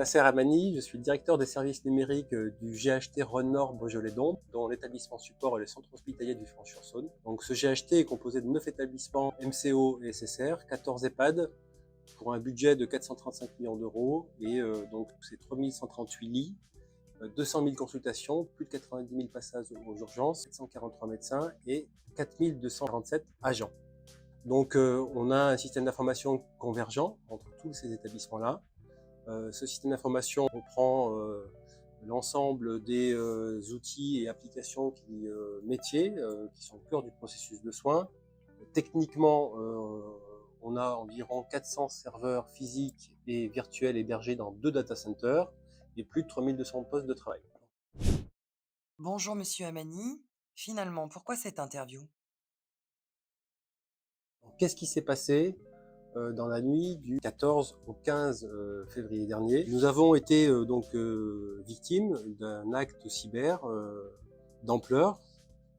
Nasser Amani, je suis le directeur des services numériques du GHT Rhône-Nord Beaujolais-Dôme, dont l'établissement support est le centre hospitalier du Franche-sur-Saône. Donc ce GHT est composé de 9 établissements MCO et SSR, 14 EHPAD, pour un budget de 435 millions d'euros, et donc c'est 3138 lits, 200 000 consultations, plus de 90 000 passages aux urgences, 743 médecins et 4247 agents. Donc on a un système d'information convergent entre tous ces établissements-là. Ce système d'information reprend l'ensemble des outils et applications métiers qui sont au cœur du processus de soins. Techniquement, on a environ 400 serveurs physiques et virtuels hébergés dans 2 data centers et plus de 3200 postes de travail. Bonjour Monsieur Amani. Finalement, pourquoi cette interview? Qu'est-ce qui s'est passé dans la nuit du 14 au 15 février dernier? Nous avons été victimes d'un acte cyber d'ampleur,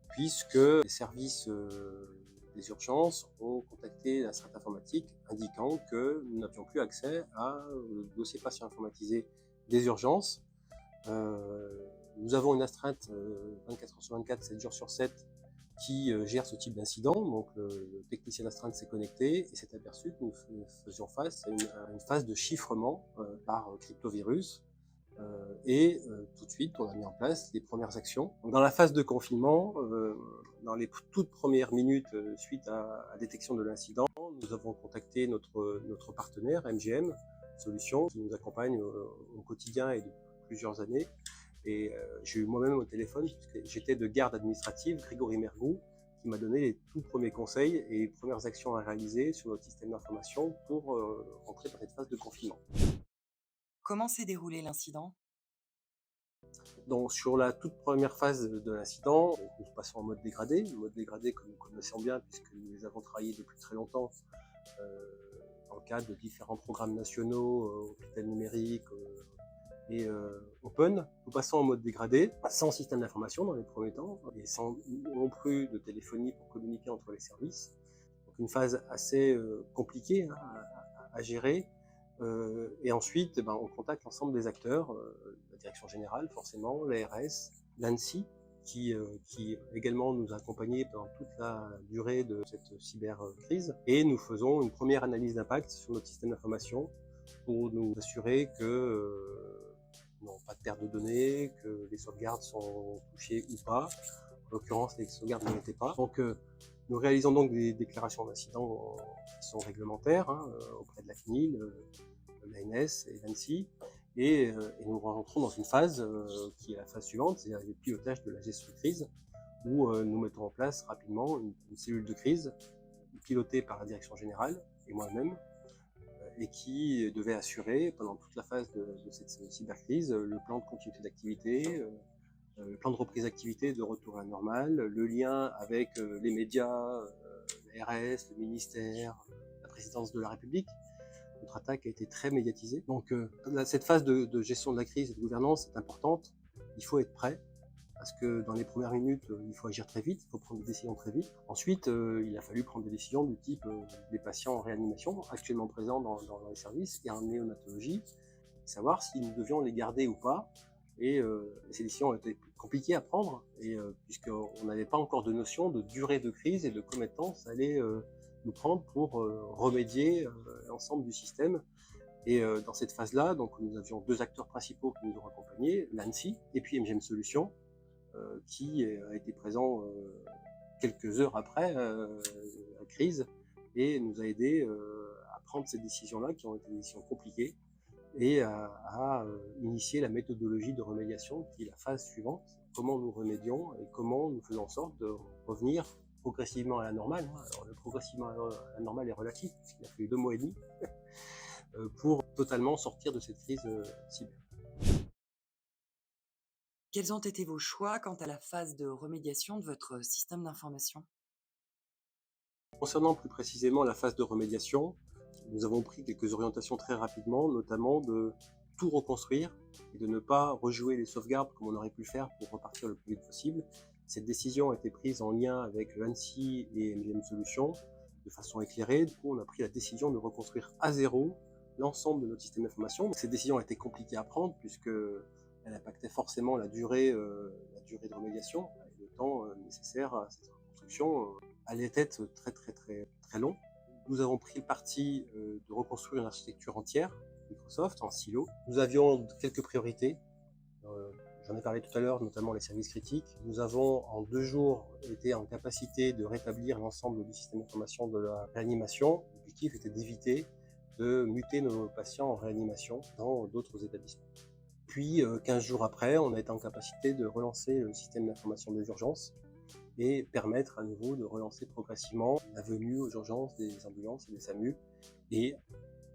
puisque les services des urgences ont contacté la strate informatique indiquant que nous n'avions plus accès au dossier patient informatisé des urgences. Nous avons une astreinte 24 heures sur 24, 7 jours sur 7 qui gère ce type d'incident. Donc le technicien d'astreinte s'est connecté et s'est aperçu que nous faisions face à une phase de chiffrement par cryptovirus. Tout de suite, on a mis en place les premières actions. Donc, dans la phase de confinement, dans les toutes premières minutes suite à la détection de l'incident, nous avons contacté notre partenaire MGM Solutions, qui nous accompagne au quotidien et depuis plusieurs années. Et j'ai eu moi-même au téléphone, puisque j'étais de garde administrative, Grégory Mergou, qui m'a donné les tout premiers conseils et les premières actions à réaliser sur notre système d'information pour rentrer dans cette phase de confinement. Comment s'est déroulé l'incident? Donc sur la toute première phase de l'incident, nous passons en mode dégradé que nous connaissons bien puisque nous les avons travaillés depuis très longtemps dans le cadre de différents programmes nationaux, hôpital numérique et open. Nous passons en mode dégradé, sans système d'information dans les premiers temps et sans non plus de téléphonie pour communiquer entre les services. Donc une phase assez compliquée à gérer. Et ensuite, on contacte l'ensemble des acteurs, la direction générale forcément, l'ARS, l'ANSSI, qui également nous a accompagnés pendant toute la durée de cette cybercrise. Et nous faisons une première analyse d'impact sur notre système d'information pour nous assurer que nous n'avons pas de perte de données, que les sauvegardes sont touchées ou pas. En l'occurrence, les sauvegardes ne l'étaient pas. Donc, nous réalisons donc des déclarations d'incidents qui sont réglementaires auprès de la CNIL, l'ANS et l'ANSSI, et nous rentrons dans une phase qui est la phase suivante, c'est-à-dire le pilotage de la gestion de crise, où nous mettons en place rapidement une cellule de crise pilotée par la direction générale et moi-même, et qui devait assurer pendant toute la phase de cette cybercrise le plan de continuité d'activité, le plan de reprise d'activité, de retour à la normale, le lien avec les médias, l'ARS, le ministère, la présidence de la République. Notre attaque a été très médiatisée. Donc cette phase de gestion de la crise et de gouvernance est importante. Il faut être prêt, parce que dans les premières minutes, il faut agir très vite, il faut prendre des décisions très vite. Ensuite, il a fallu prendre des décisions du type des patients en réanimation, actuellement présents dans les services, et en néonatologie, savoir si nous devions les garder ou pas. Et ces décisions ont été compliquées à prendre, puisqu'on n'avait pas encore de notion de durée de crise et de combien de temps ça allait nous prendre pour remédier l'ensemble du système. Et dans cette phase-là, donc, nous avions 2 acteurs principaux qui nous ont accompagnés, l'ANSSI et puis MGM Solutions, qui a été présent quelques heures après la crise et nous a aidé à prendre ces décisions-là, qui ont été des décisions compliquées, et à initier la méthodologie de remédiation, qui est la phase suivante, comment nous remédions et comment nous faisons en sorte de revenir progressivement à la normale. Alors, le progressivement à la normale est relatif, puisqu'il a fallu 2 mois et demi pour totalement sortir de cette crise cyber. Quels ont été vos choix quant à la phase de remédiation de votre système d'information? Concernant plus précisément la phase de remédiation, nous avons pris quelques orientations très rapidement, notamment de tout reconstruire et de ne pas rejouer les sauvegardes comme on aurait pu le faire pour repartir le plus vite possible. Cette décision a été prise en lien avec l'ANSSI et MGM Solutions de façon éclairée. Du coup, on a pris la décision de reconstruire à zéro l'ensemble de notre système d'information. Cette décision a été compliquée à prendre puisqu'elle impactait forcément la durée de remédiation et le temps nécessaire à cette reconstruction allait être très long. Nous avons pris le parti de reconstruire une architecture entière, Microsoft, en silo. Nous avions quelques priorités. J'en ai parlé tout à l'heure, notamment les services critiques. Nous avons, en 2 jours, été en capacité de rétablir l'ensemble du système d'information de la réanimation. L'objectif était d'éviter de muter nos patients en réanimation dans d'autres établissements. Puis, 15 jours après, on a été en capacité de relancer le système d'information des urgences et permettre à nouveau de relancer progressivement la venue aux urgences des ambulances et des SAMU. Et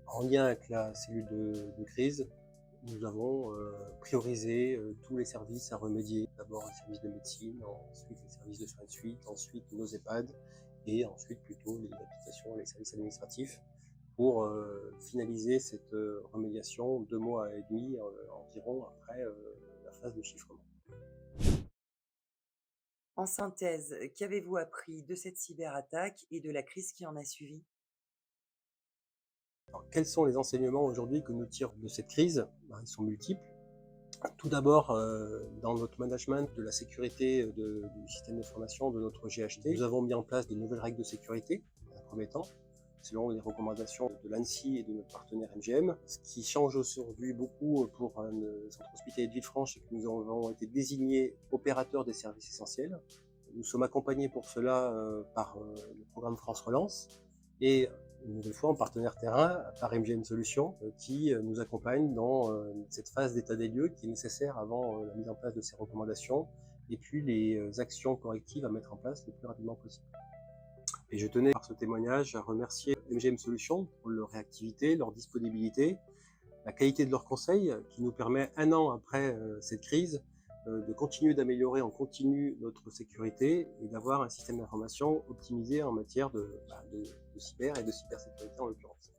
en lien avec la cellule de crise, nous avons priorisé tous les services à remédier. D'abord les services de médecine, ensuite les services de soins de suite, ensuite nos EHPAD et ensuite plutôt les applications et les services administratifs pour finaliser cette remédiation 2 mois et demi environ après la phase de chiffrement. En synthèse, qu'avez-vous appris de cette cyberattaque et de la crise qui en a suivi? Alors, quels sont les enseignements aujourd'hui que nous tirons de cette crise? Ils sont multiples. Tout d'abord, dans notre management de la sécurité du système d'information de notre GHT, nous avons mis en place de nouvelles règles de sécurité, dans un premier temps, selon les recommandations de l'ANSSI et de notre partenaire MGM. Ce qui change aujourd'hui beaucoup pour le centre hospitalier de Villefranche, c'est que nous avons été désignés opérateurs des services essentiels. Nous sommes accompagnés pour cela par le programme France Relance et une nouvelle fois en partenaire terrain par MGM Solutions qui nous accompagne dans cette phase d'état des lieux qui est nécessaire avant la mise en place de ces recommandations et puis les actions correctives à mettre en place le plus rapidement possible. Et je tenais par ce témoignage à remercier MGM Solutions pour leur réactivité, leur disponibilité, la qualité de leurs conseils qui nous permet 1 an après cette crise de continuer d'améliorer en continu notre sécurité et d'avoir un système d'information optimisé en matière de cyber et de cybersécurité en l'occurrence.